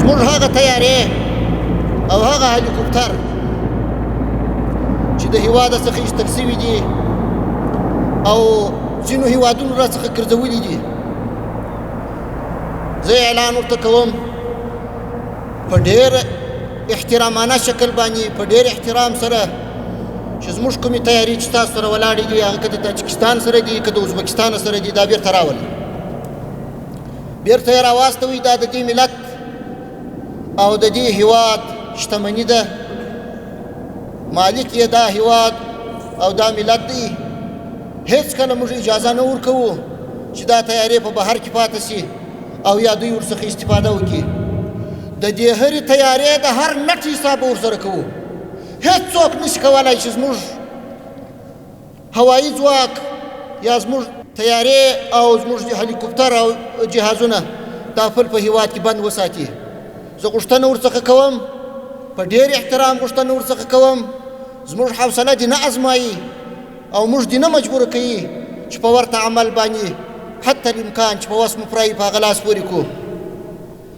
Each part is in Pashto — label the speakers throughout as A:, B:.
A: زموږ هغه طیارې او هغه هلیکوپټر چې د هېواده څخه ایستل سوي دي او ځینو هېوادونو راڅخه ګرځولي دي، زه اعلان ورته کوم په ډېر احترامانه شکل باندې، په ډېر احترام سره چې زموږ کومې تیارې چې تاسو سره ولاړې دي، هغه که د تاجکستان سره دي که د ازبکستان سره دي، دا بېرته راولئ، بېرته یې راواستوئ. دا د دې ملت او د دې هېواد شتمني ده، مالک یې دا هېواد او دا ملت دی. هېڅکله موږ اجازه نه ورکوو چې دا تیارې په بهر کې پاتې سي او یا دوی ورڅخه استفاده وکړي. د دې هرې تیارې د هر نټ حساب به ورسره کوو. هېڅوک نشي کولی چې زموږ هوایي ځواک یا زموږ تیارې او زموږ هلیکوپټر او جهازونه دا خپل په هېواد کې بند وساتي. زه غوښتنه ورڅخه کوم، په ډېر احترام غوښتنه ورڅخه کوم، زموږ حوصله دې نه ازمایي او موږ دې نه مجبوره کوي چې په ورته عمل باندې حتی الامکان چې په وس مو پرایي په هغه لاس پورې کړو.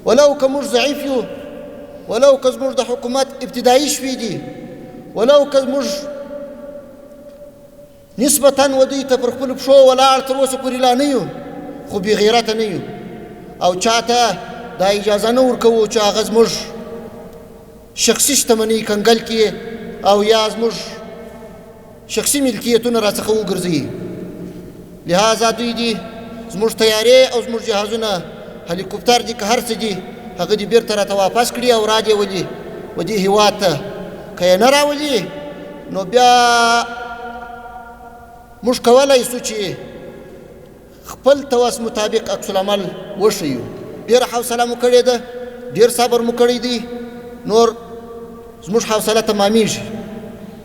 A: ولو که موږ ضعیف یو، ولو که زموږ د حکومت ابتدایي شوي دي، ولو که موږ نسبتاً و دوی ته پر خپلو پښو ولاړ تر اوسه پورې لا نه یو، خو بې غیرته نه یو او چاته دا اجازه نه ورکوو چې هغه زموږ شخصي شتمنۍ کنګل کړي او یا زموږ شخصي ملکیتونه راڅخه وګرځوي. لہذا دوی دي زموږ تیارې او زموږ جهازونه، هلیکوپټر دي که هر څه دي، هغه دې بېرته راته واپس کړي او را دې ولي و دې هېواد ته. که یې نه راولي نو بیا موږ کولی سو چې خپل توس مطابق عکس العمل وښیو. ډېره حوصله مو کړې ده، ډېر صبر مو کړی دی، نور زموږ حوصله تمامیږي.